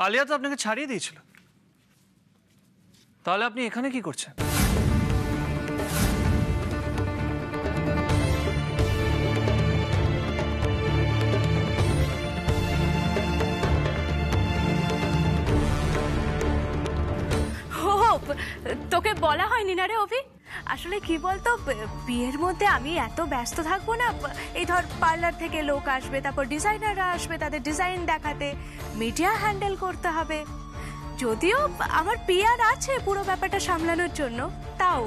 আলিয়া তো আপনাকে ছাড়িয়ে দিয়েছিল, তাহলে আপনি এখানে কি করছেন? তোকে বলা হয়নি না রে অভি, আসলে কি বলতো বিয়ের মধ্যে আমি এত ব্যস্ত থাকবো না। এই ধর পার্লার থেকে লোক আসবে, তারপর ডিজাইনাররা আসবে, তাদের ডিজাইন দেখাতে, মিডিয়া হ্যান্ডেল করতে হবে। যদিও আমার পিয়ার আছে পুরো ব্যাপারটা সামলানোর জন্য, তাও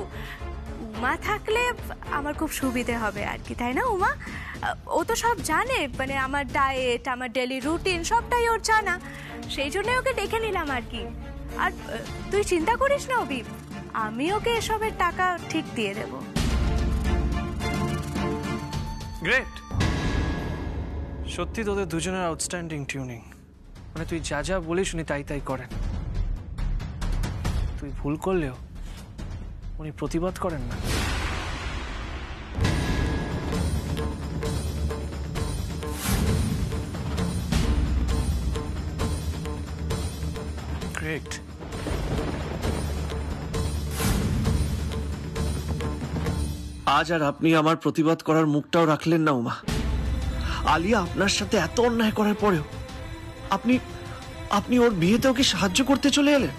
উমা থাকলে আমার খুব সুবিধে হবে আর কি, তাই না উমা? ও তো সব জানে, মানে আমার ডায়েট, আমার ডেলি রুটিন সবটাই ওর জানা, সেই জন্য ওকে ডেকে নিলাম আর কি। আর তুই চিন্তা করিস না অভি, আমি ওকে এসবের টাকা ঠিক দিয়ে দেব। গ্রেট, সত্যি তোদের দুজনের আউটস্ট্যান্ডিং টিউনিং। মানে তুই যা যা বলিস উনি তাই তাই করেন। তুই ভুল করলেও উনি প্রতিবাদ করেন না। গ্রেট। আজ আর আপনি আমার প্রতিবাদ করার মুখটাও রাখলেন না উমা। আলিয়া আপনার সাথে এত অন্যায় করার পরেও আপনি আপনি ওর বিয়েতে ওকে সাহায্য করতে চলে এলেন।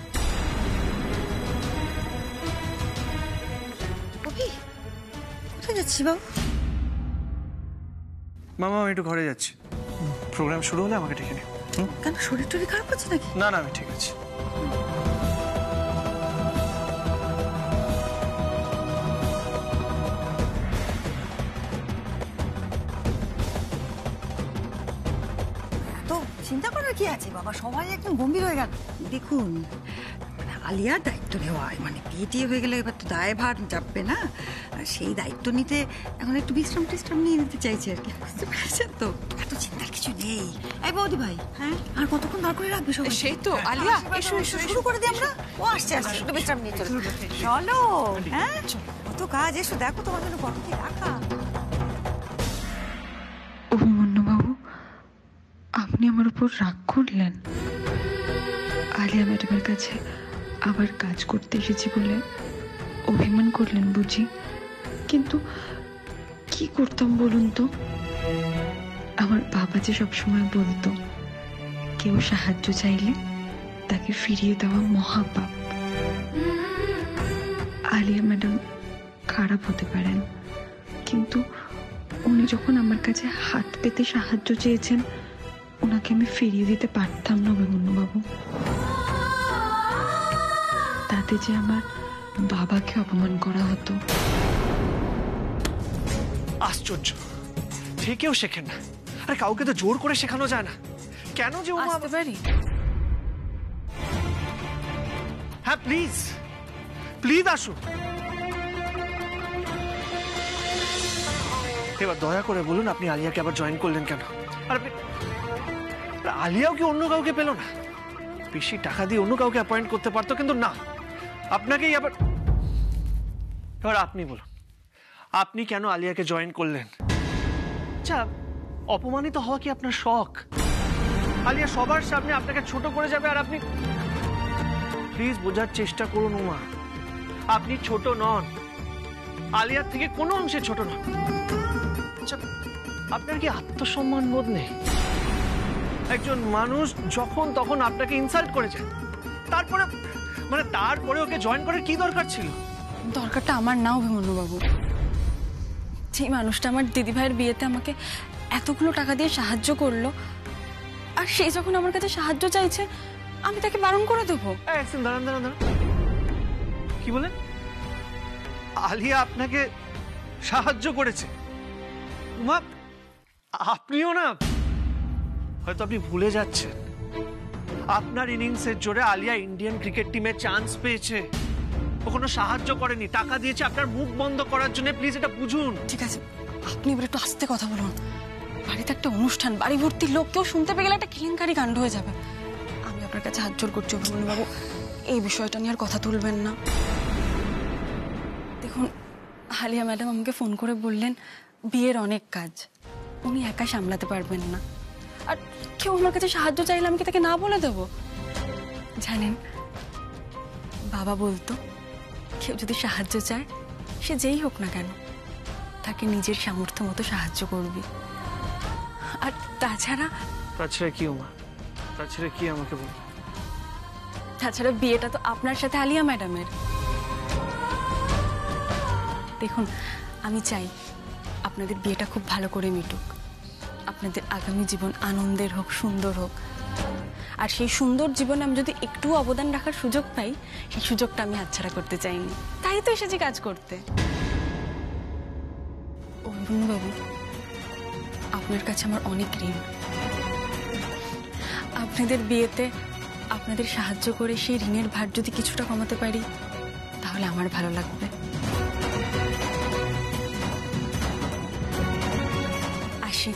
কোথায় যাচ্ছি বাবু? মামা আমি একটু ঘরে যাচ্ছি, প্রোগ্রাম শুরু হলে আমাকে ডেকে নিও। কেন, শরীর টরীর খারাপ হচ্ছে নাকি? না না আমি ঠিক আছি। তো চিন্তা করার কি আছে বাবা, সবাই একদম গম্ভীর হয়ে গেল। দেখুন আলিয়ার দায়িত্ব নেওয়া, মানে বিয়ে টিয়ে হয়ে গেলে এবার তো দায়ভার চাপবে না, সেই দায়িত্ব নিতে এখন একটু বিশ্রাম টিশ্রাম নিয়ে নিতে চাইছে আর কি, বুঝতে পেরেছেন তো? এত চিন্তার কিছু নেই। এই বৌদি ভাই, হ্যাঁ আর কতক্ষণ দাঁড় করে রাখবে সবাই? সেই তো আলিয়া, এসো এসো শুরু করে দিই আমরা। ও আসছে আসছে, একটু বিশ্রাম নিয়ে চলো চলো। হ্যাঁ কত কাজ, এসো দেখো তোমার জন্য কত কি রাখা। অভিমন্যুবাবু, আপনি আমার উপর রাগ করলেন? আলিয়া ম্যাডামের কাছে আবার কাজ করতে এসেছি বলে অভিমান করলেন বুঝি? কিন্তু কি করতাম বলুন তো? আমার বাবা যে সবসময় বলতো, কেউ সাহায্য চাইলে তাকে ফিরিয়ে দেওয়া মহাপাপ। আলিয়া ম্যাডাম খারাপ হতে পারেন, কিন্তু উনি যখন আমার কাছে হাত পেতে সাহায্য চেয়েছেন, ওনাকে আমি ফিরিয়ে দিতে পারতাম না অভিমন্যুবাবু। তাতে যে আমার বাবাকে অপমান করা হতো। আশ্চর্য, থেকেও শেখেন না। আরে কাউকে তো জোর করে শেখানো যায় না। কেন যে উমা? আসতে পারি? হ্যাঁ প্লিজ প্লিজ আসুন। এবার দয়া করে বলুন আপনি আলিয়াকে আবার জয়েন করলেন কেন? আর আপনি আলিয়াও কি অন্য কাউকে পেল না? বেশি টাকা দিয়ে অন্য কাউকে অ্যাপয়েন্ট করতে পারতো, কিন্তু না, আপনাকেই আবার। এবার আপনি বলুন, আপনি কেন আলিয়াকে জয়েন করলেন? আচ্ছা, অপমানিত হওয়া কি আপনার শখ? আলিয়া সবার সামনে আপনাকে ছোট করে যাবে আর আপনি। প্লিজ বোঝার চেষ্টা করুন উমা, আপনি ছোট নন, আলিয়ার থেকে কোনো অংশে ছোট নন। আচ্ছা, আপনার কি আত্মসম্মান বোধ নেই? একজন মানুষ যখন তখন আপনাকে ইনসাল্ট করে যায়, তারপরে ওকে জয়েন করার কি দরকার ছিল? দরকারটা আমার না অভিমন্যুবাবু। যে মানুষটা আমার দিদিভাইয়ের বিয়েতে আমাকে এতগুলো টাকা দিয়ে সাহায্য করলো, আর সে যখন আমার কাছে সাহায্য চাইছে আমি তাকে বারণ করে দেবো? দাঁড়ান দাঁড়ান দাঁড়ান, কি বলেন? আলিয়া আপনাকে সাহায্য করেছে? উমা, আপনিও না, হয়তো আপনি ভুলে যাচ্ছেন, আপনার ইনিংসের জোরে আলিয়া ইন্ডিয়ান ক্রিকেট টিমে চান্স পেয়েছে। ও কোনো সাহায্য করেনি, টাকা দিয়েছে আপনার মুখ বন্ধ করার জন্য। প্লিজ এটা বুঝুন। ঠিক আছে, আপনি এবার একটু আস্তে কথা বলুন। বাড়িতে একটা অনুষ্ঠান, বাড়ি ভর্তি লোক, কেউ শুনতে পেয়ে গেলে একটা কেলেঙ্কারি কাণ্ড হয়ে যাবে। আমি আপনার কাছে হাত জোর করছি অভিমন্যুবাবু, এই বিষয়টা নিয়ে আর কথা তুলবেন না। দেখুন, আলিয়া ম্যাডাম আমাকে ফোন করে বললেন বিয়ের অনেক কাজ, উনি একা সামলাতে পারবেন না, আর কেউ আমার কাছে সাহায্য চাইলে আমি কি তাকে না বলে দেবো? জানেন, বাবা বলতো কেউ যদি সাহায্য চায় সে যেই হোক না কেন তাকে নিজের সামর্থ্য মতো সাহায্য করবি। আর তাছাড়া কি উমা, তাছাড়া কি আমাকে বল? তাছাড়া বিয়েটা তো আপনার সাথে আলিয়া ম্যাডামের। দেখুন, আমি চাই আপনাদের বিয়েটা খুব ভালো করে মিটুক, আপনাদের আগামী জীবন আনন্দের হোক, সুন্দর হোক। আর সেই সুন্দর জীবনে আমি যদি একটু অবদান রাখার সুযোগ পাই, সেই সুযোগটা আমি হাতছাড়া করতে চাইনি, তাই তো এসেছি কাজ করতে। অভিমন্যুবাবু, আপনার কাছে আমার অনেক ঋণ। আপনাদের বিয়েতে আপনাদের সাহায্য করে সেই ঋণের ভার যদি কিছুটা কমাতে পারি তাহলে আমার ভালো লাগবে। আসি।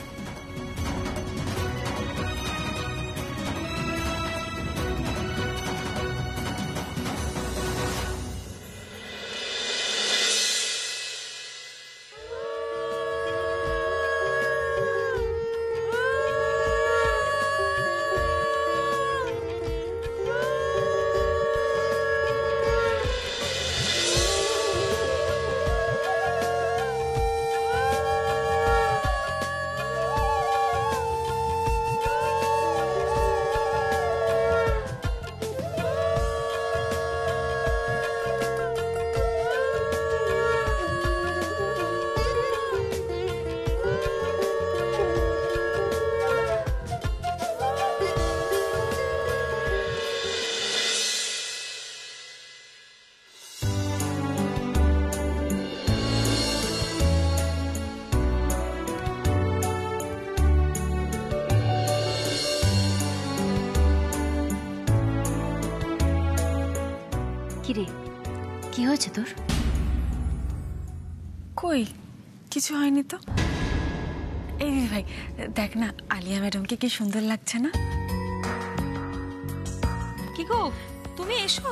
কিরে, কি হয়েছে তোর? কই কিছু হয়নি তো। এই ভাই দেখ না, আলিয়া ম্যাডামকে কি সুন্দর লাগছে না? কি গো, তুমি এসো।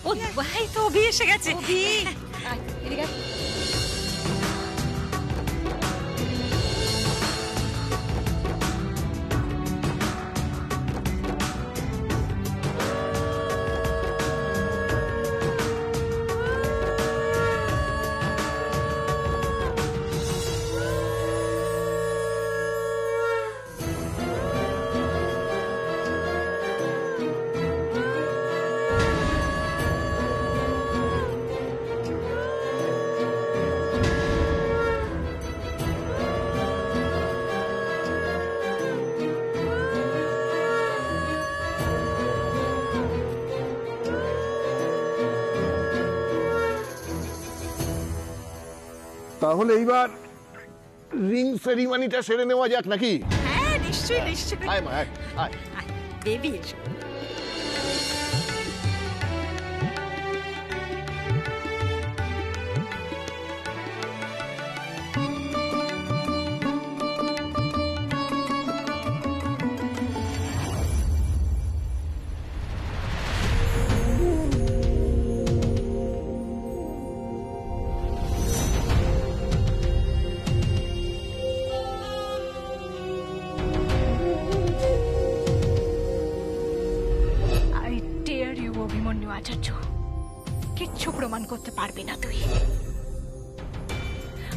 ও ভাই তো অভি এসে গেছে। তাহলে এইবার রিং সেরিমনিটা সেরে নেওয়া যাক নাকি? হ্যাঁ নিশ্চয়ই নিশ্চয়ই। আয় মা, আয় আয়। বেবি এসো। আচার্য, কিচ্ছু প্রমাণ করতে পারবি না তুই।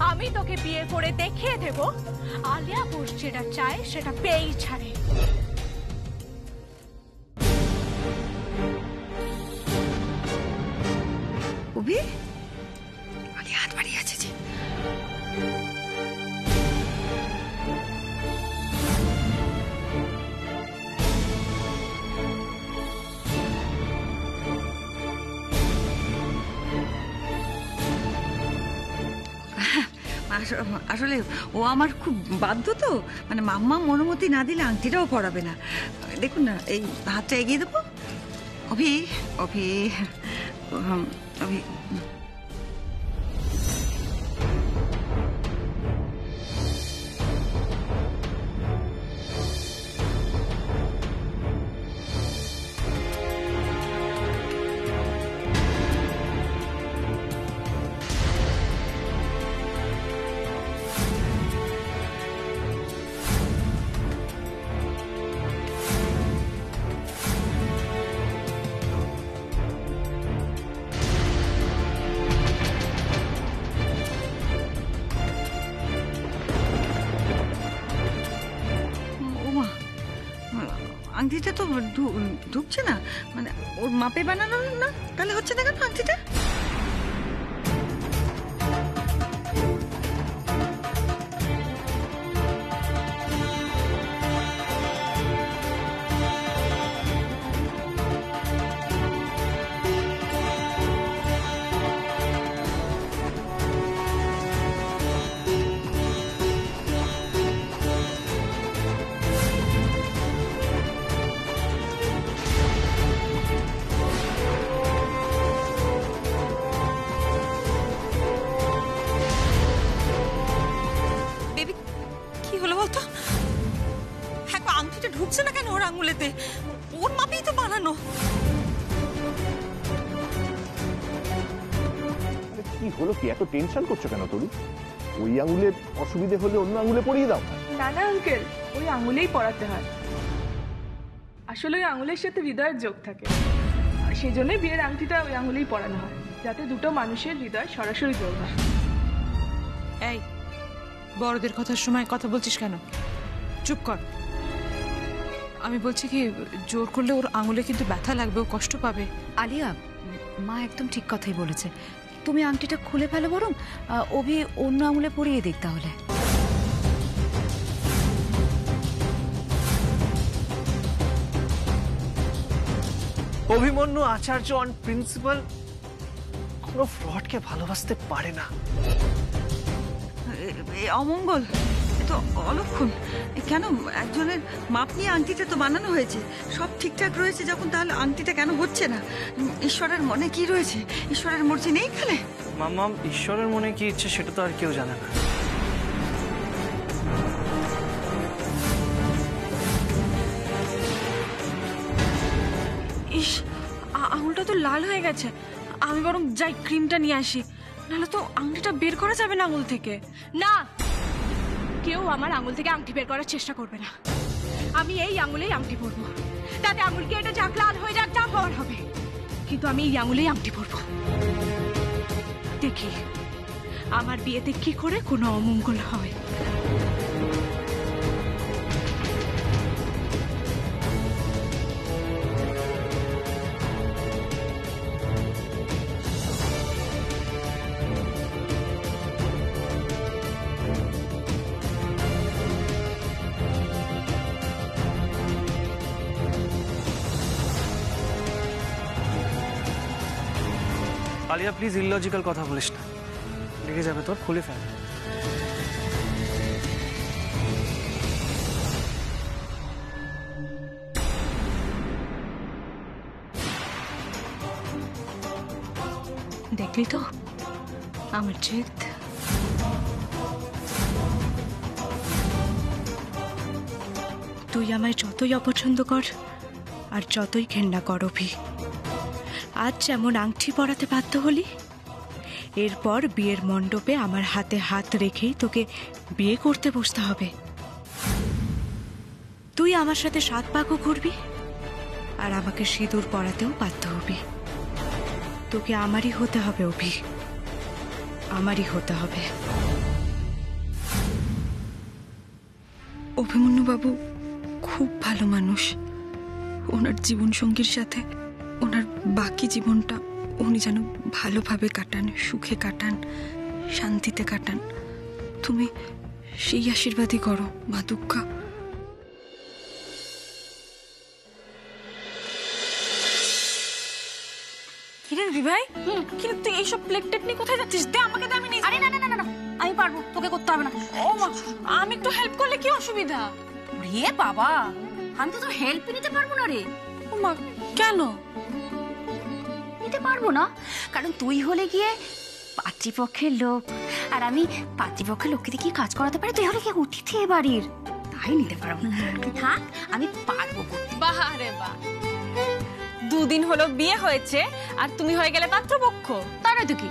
আমি তোকে বিয়ে করে দেখিয়ে দেব আলিয়া ঘোষ যেটা চায় সেটা পেয়েই ছাড়ে। অভি, আলিয়া হাত বাড়িয়ে আছে যে। আসলে ও আমার খুব বাধ্য তো, মানে মাম্মা অনুমতি না দিলে আংটিটাও পরাবে না। দেখুন না, এই হাতটা এগিয়ে দেবো। অভি অভি অভি, আংটিটা তো ঢুকছে না, মানে ওর মাপে বানানো না, তাহলে হচ্ছে না কেন আংটিটা? বেবি কি হলো বলতো? হ্যাঁ আংটিটা ঢুকছে না কেন ওর আঙুলেতে? ওর মাপেই তো বানানো। কি হলো, কি এত টেনশন করছো কেন তরু? ওই আঙুলে অসুবিধে হলে অন্য আঙুলে পরিয়ে দাও। না না আঙ্কেল, ওই আঙুলেই পড়াতে হয়। আসলে ওই আঙুলের সাথে হৃদয়ের যোগ থাকে, আর সেই জন্যই বিয়ের আংটিটা ওই আঙুলেই পরানো হয়, যাতে দুটো মানুষের হৃদয় সরাসরি যোগ হয়। এই বড়দের কথার সময় কথা বলছিস কেন? চুপ কর। আমি বলছি কি, জোর করলে ওর আঙুলে কিন্তু ব্যথা লাগবে, ও কষ্ট পাবে। আলিয়া, মা একদম ঠিক কথাই বলেছে। তুমি আংটিটা খুলে ফেলো বরং, অভি অন্য আঙুলে পরিয়ে দিক তাহলে। অভিমন্যু আচার্য অন প্রিন্সিপাল কোনো ফ্রডকে ভালোবাসতে পারে না। অমঙ্গল, এ তো অলক্ষণ। কেন একজনের মাপ নিয়ে আংটিটা তো বানানো হয়েছে, সব ঠিকঠাক রয়েছে যখন, তাহলে আংটিটা কেন হচ্ছে না? ঈশ্বরের মনে কি রয়েছে? ঈশ্বরের মর্জি নেই এখানে? মাম্মা, ঈশ্বরের মনে কি ইচ্ছে সেটা তো আর কেউ জানে না। ইস, আঙুলটা তো লাল হয়ে গেছে। আমি বরং যাই ক্রিমটা নিয়ে আসি, নাহলে তো আংটিটা বের করা যাবে না আঙুল থেকে। না, কেউ আমার আঙুল থেকে আংটি বের করার চেষ্টা করবে না। আমি এই আঙুলেই আংটি পরবো, তাতে আঙুলকে এটা যাক লাল হয়ে যাক, যা হওয়ার হবে, কিন্তু আমি এই আঙুলেই আংটি পরবো। দেখি আমার বিয়েতে কি করে কোনো অমঙ্গল হয়। আলিয়া প্লিজ ইললজিক্যাল কথা বলিস না, লেগে যাবে তোর, খুলে ফেল। দেখলি তো আমার জিদ। তুই আমায় যতই অপছন্দ কর আর যতই ঘেন্না কর অভি, আজ যেমন আংটি পরাতে বাধ্য হলি, এরপর বিয়ের মণ্ডপে আমার হাতে হাত রেখেই তোকে বিয়ে করতে বসতে হবে। তুই আমার সাথে 7 পাকও ঘুরবি আর আমাকে সিঁদুর পরাতেও বাধ্য হবি। তোকে আমারই হতে হবে অভি, আমারই হতে হবে। অভিমন্যু বাবু খুব ভালো মানুষ। ওনার জীবনসঙ্গীর সাথে ওনার বাকি জীবনটা উনি যেন ভালোভাবে কাটান, সুখে কাটান, শান্তিতে কাটান। তুমি সেই আশীর্বাদই করো মা দুর্গা। কিরে দিদি ভাই, কিন্তু তুই এইসব প্লেট টেট নিয়ে কোথায় যাচ্ছিস? দে আমাকে, দে, আমি নিয়ে। আরে না না না না, আমি পারবো, তোকে করতে হবে না। ও মা, আমি একটু হেল্প করলে কি অসুবিধা? রে বাবা, আমি তো তোর হেল্প নিতে পারবো না রে। ও মা, কেন নিতে পারবো না? কারণ তুই হলে গিয়ে পাত্রীপক্ষের লোক, আর আমি পাত্রীপক্ষের লোককে দিয়ে কি কাজ করাতে পারি? তুই হলে কি অতিথি এ বাড়ির, তাই নিতে পারবো না। থাক, আমি পারবো করতে। বাহ রে বাহ, 2 দিন হলো বিয়ে হয়েছে আর তুমি হয়ে গেলে পাত্রপক্ষ। তা নয় তো কি,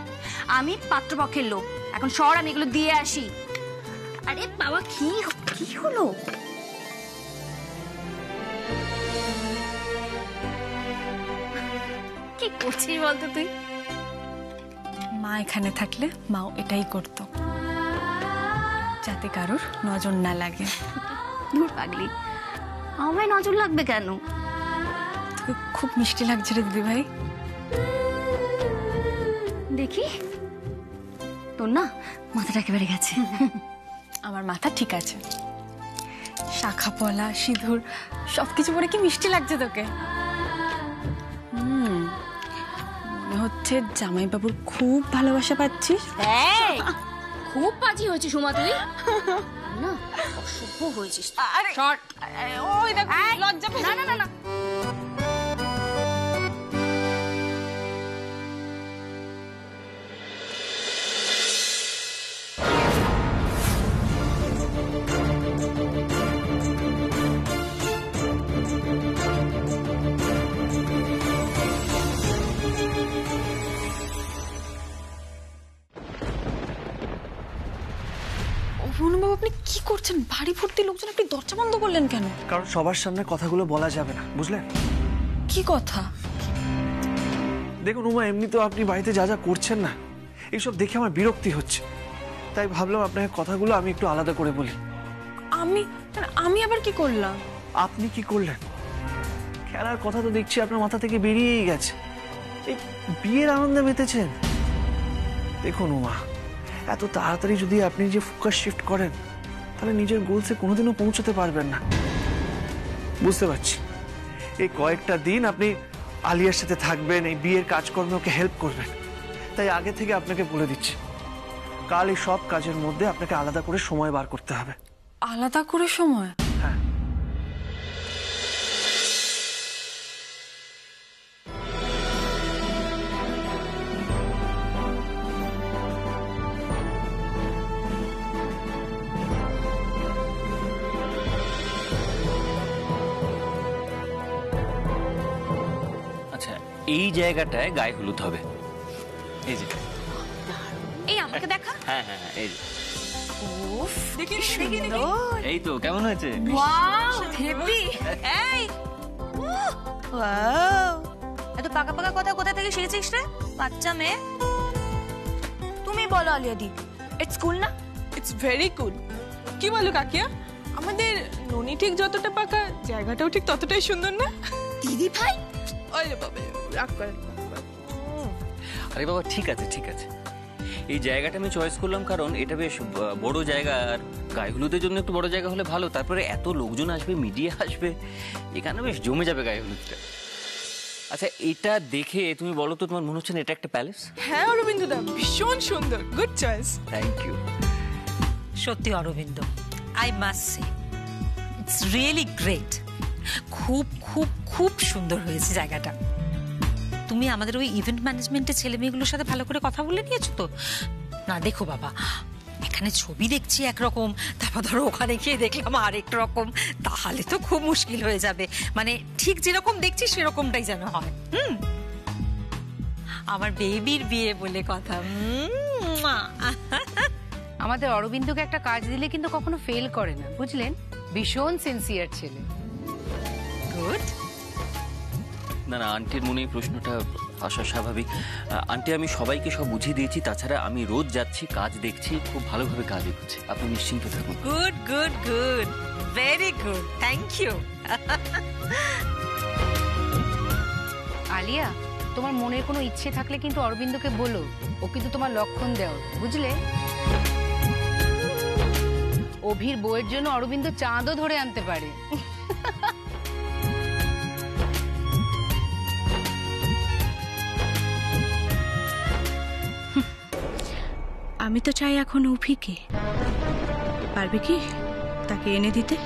আমি পাত্রপক্ষের লোক। এখন সর, আমি এগুলো দিয়ে আসি। আরে বাবা, কি কি হলো? কি করছিস বলতো তুই? মা এখানে থাকলে মাও এটাই করতো, যাতে কারোর নজর না লাগে। দূর পাগলি, আমায় নজর লাগবে কেন? তোকে খুব মিষ্টি লাগছে রে দিদি ভাই। দেখি, তোর না মাথাটা একেবারে গেছে। আমার মাথা ঠিক আছে, শাখা পলা সিঁদুর সবকিছু পরে কি মিষ্টি লাগছে তোকে। মনে হচ্ছে জামাইবাবুর খুব ভালোবাসা পাচ্ছিস। খুব বাজি হয়েছে সুমা তুই, না অসভ্য হয়েছিস। ওই দেখো লজ্জা পেয়েছে। না না না, অভিমন্যুবাবু আপনি কি করছেন? বাড়ি ভর্তি লোকজন, আপনি দরজা বন্ধ করলেন কেন? কারণ সবার সামনে কথাগুলো বলা যাবে না, বুঝলেন? কি কথা? দেখুন উমা, এমনি তো আপনি বাড়িতে যা যা করছেন না, এইসব দেখে আমার বিরক্তি হচ্ছে। তাই ভাবলাম আপনাকে কথাগুলো আমি একটু আলাদা করে বলি। আমি আবার কি করলাম? আপনি কি করলেন? খেলার কথা তো দেখছি আপনার মাথা থেকে বেরিয়েই গেছে। এই বিয়ের আনন্দে মেতেছেন। দেখুন উমা, এত তাড়াতাড়ি যদি আপনি যে ফোকাস শিফট করেন, তাহলে নিজের গোলসে কোনোদিনও পৌঁছতে পারবেন না। বুঝতে পারছি এই কয়েকটা দিন আপনি আলিয়ার সাথে থাকবেন, এই বিয়ের কাজকর্মে ওকে হেল্প করবেন। তাই আগে থেকে আপনাকে বলে দিচ্ছি, কাল এই সব কাজের মধ্যে আপনাকে আলাদা করে সময় বার করতে হবে। আলাদা করে সময়? হ্যাঁ। আচ্ছা, এই জায়গাটায় গায়ে হলুদ হবে। এই যে, এই আমাকে দেখা। হ্যাঁ হ্যাঁ হ্যাঁ, এই যে। উফ, দেখি সুন্দর। এই তো, কেমন হয়েছে? Wow, heavy. এই ওয়াও, এত পাকা পাকা কথা কোথা থেকে শিখেছিস রে বাচ্চা মেয়ে? তুমি বলো আলিয়া দি, ইটস কুল না? ইটস ভেরি কুল। কি বলো কাকিয়া, আমাদের ননি ঠিক যতটা পাকা, জায়গাটাও ঠিক ততটাই সুন্দর না? দিদি ভাই ওরে বাবা, রাগ করেন। আরে বাবা, ঠিক আছে ঠিক আছে। এই জায়গাটা আমি চয়েস করলাম কারণ এটা বেশ বড় জায়গা, আর গায়ে হলুদের জন্য একটু বড় জায়গা হলে ভালো। তারপরে এত লোকজন আসবে, মিডিয়া আসবে, এখানে বেশ জমে যাবে গায়ে হলুদটা। আচ্ছা, এটা দেখে তুমি বলো তো, তোমার মনে হচ্ছে না এটা একটা প্যালেস? হ্যাঁ অরবিন্দদা, ভীষণ সুন্দর, গুড চয়েস। Thank you. সত্যি Arabinda, I must say it's really great. খুব খুব খুব সুন্দর হয়েছে জায়গাটা। তুমি আমাদের ওই ইভেন্ট ম্যানেজমেন্টের ছেলে মেয়েগুলোর সাথে ভালো করে কথা বলে নিয়েছো তো? না দেখো বাবা, এখানে ছবি দেখছি একরকম, তারপর ধরো ওখানে গিয়ে দেখলাম আরেক রকম, তাহলে তো খুব মুশকিল হয়ে যাবে। মানে ঠিক যেরকম দেখছি সেরকমটাই যেন হয়। আমার বেবির বিয়ে বলে কথা। আমাদের অরবিন্দকে একটা কাজ দিলে কিন্তু কখনো ফেল করে না, বুঝলেন? ভীষণ সিনসিয়ার ছেলে। গুড। না না, আন্টির মনে এই প্রশ্নটা আসা স্বাভাবিক। আন্টি, আমি সবাইকে সব বুঝিয়ে দিয়েছি। তাছাড়া আমি রোজ যাচ্ছি, কাজ দেখছি, খুব ভালোভাবে কাজ হচ্ছে। আপনি নিশ্চিন্ত থাকুন। Good good good, very good, thank you. Alia, তোমার মনের কোনো ইচ্ছে থাকলে কিন্তু অরবিন্দকে বলো, ও কিন্তু তোমার লক্ষণ দেও, বুঝলে? অভির বউয়ের জন্য অরবিন্দ চাঁদও ধরে আনতে পারে। আমি তো চাই এখন অভিকে, পারবে কি তাকে এনে দিতে?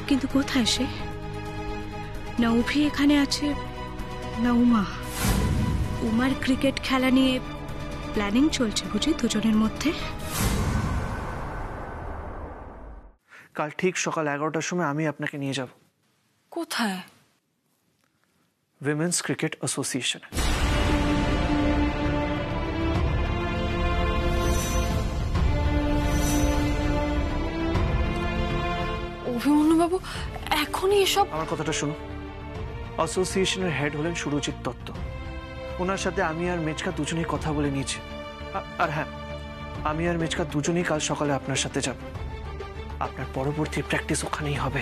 কিন্তু কোথায় সে? না অভি এখানে আছে, না উমা। উমার ক্রিকেট খেলা নিয়ে প্ল্যানিং চলছে বুঝি দুজনের মধ্যে। কাল ঠিক সকাল 11টার সময় আমি আপনাকে নিয়ে যাব। কোথায়? Women's cricket অ্যাসোসিয়েশনে। অভিমন্যুবাবু, এখনই এসব? আমার কথাটা শুনুন। অ্যাসোসিয়েশনের হেড হলেন সুরজিৎ দত্ত। ওনার সাথে আমি আর মেচকা দুজনেই কথা বলে নিয়েছি। আর হ্যাঁ, আমি আর মেচকা দুজনেই কাল সকালে আপনার সাথে যাব। আপনার পরবর্তী প্র্যাকটিস ওখানেই হবে।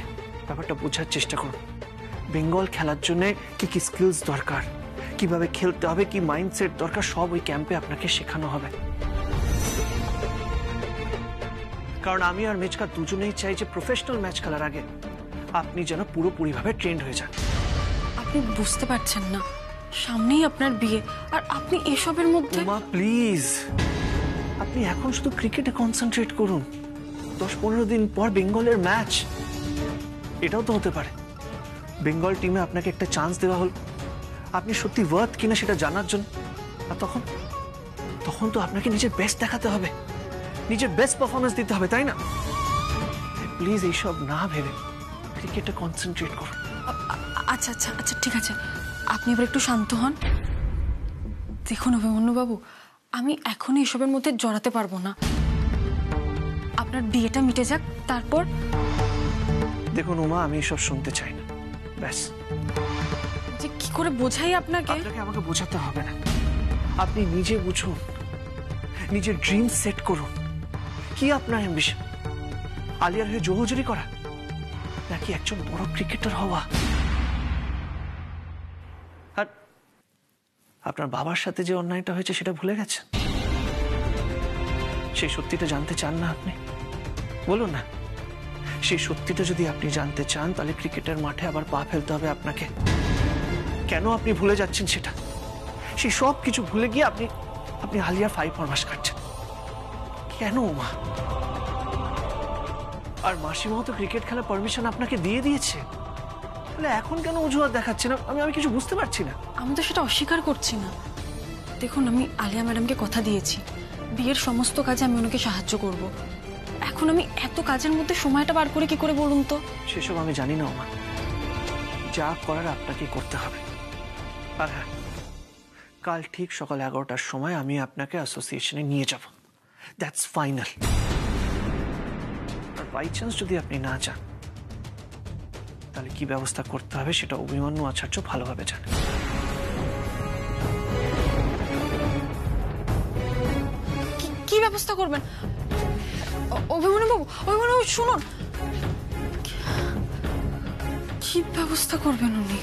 ব্যাপারটা বোঝার চেষ্টা করুন। বেঙ্গল খেলার জন্য কি কি স্কিলস দরকার, কিভাবে খেলতে হবে, কি মাইন্ডসেট দরকার, সব ওই ক্যাম্পে আপনাকে শেখানো হবে। কারণ আমি আর মেচকা দুজনেই চাই যে প্রফেশনাল ম্যাচ খেলার আগে আপনি যেন পুরোপুরিভাবে ট্রেন্ড হয়ে যান। আপনি বুঝতে পারছেন না, সামনেই আপনার বিয়ে, আর আপনি এসবের মধ্যে। মা প্লিজ, আপনি এখন শুধু ক্রিকেটে কনসেন্ট্রেট করুন। 10-15 দিন পর বেঙ্গলের ম্যাচ, এটাও তো হতে পারে বেঙ্গল টিমে আপনাকে একটা চান্স দেওয়া হল, আপনি সত্যি ওয়ার্থ কিনা সেটা জানার জন্য। আর তখন তো আপনাকে নিজের বেস্ট দেখাতে হবে, নিজের বেস্ট পারফরমেন্স দিতে হবে, তাই না? প্লিজ এইসব না ভেবে ক্রিকেটে কনসেন্ট্রেট করুন। আচ্ছা আচ্ছা আচ্ছা, ঠিক আছে, আপনি এবার একটু শান্ত হন। দেখুন অভিমন্যুবাবু, আমি এখনই এসবের মধ্যে জড়াতে পারবো না। আপনার বিয়েটা মিটে যাক, তারপর। দেখুন উমা, আমি এসব শুনতে চাই না, ব্যাস। যে কি করে বোঝাই আপনাকে? আমাকে বোঝাতে হবে না, আপনি নিজে বুঝুন, নিজের ড্রিম সেট করুন। কি আপনার অ্যাম্বিশন? আলিয়ার হয়ে জোহজুরি করা, নাকি একজন বড় ক্রিকেটার হওয়া? আর আপনার বাবার সাথে যে অন্যায়টা হয়েছে সেটা ভুলে গেছেন? সেই সত্যিটা জানতে চান না আপনি? বলুন না, সেই সত্যিটা যদি আপনি জানতে চান তাহলে ক্রিকেটের মাঠে আবার পা ফেলতে হবে আপনাকে। কেন আপনি ভুলে যাচ্ছেন সেটা? সেই সব কিছু ভুলে গিয়ে আপনি আলিয়ার 5 ফরমাস কাটছেন কেন মা? আর মাসিমাও তো ক্রিকেট খেলার পারমিশন আপনাকে দিয়ে দিয়েছে, তাহলে এখন কেন অজুহাত দেখাচ্ছে না? আমি কিছু বুঝতে পারছি না। আমি তো সেটা অস্বীকার করছি না। দেখুন, আমি আলিয়া ম্যাডামকে কথা দিয়েছি, বিয়ের সমস্ত কাজে আমি ওনাকে সাহায্য করব। এখন আমি এত কাজের মধ্যে সময়টা বার করে কি করে বলুন তো? সেসব আমি জানি না ওমা, যা করার আপনাকে করতে হবে। আর হ্যাঁ, কাল ঠিক সকাল 11টার সময় আমি আপনাকে অ্যাসোসিয়েশনে নিয়ে যাব, দ্যাটস ফাইনাল। আর বাই চান্স যদি আপনি না যান তাহলে কি ব্যবস্থা করতে হবে সেটা অভিমন্যু আচার্য ভালোভাবে জানে। কি ব্যবস্থা করবেন? অভিমন্যুবাবু, অভিমন্যুবাবু শুনুন, কি ব্যবস্থা করবেন উনি?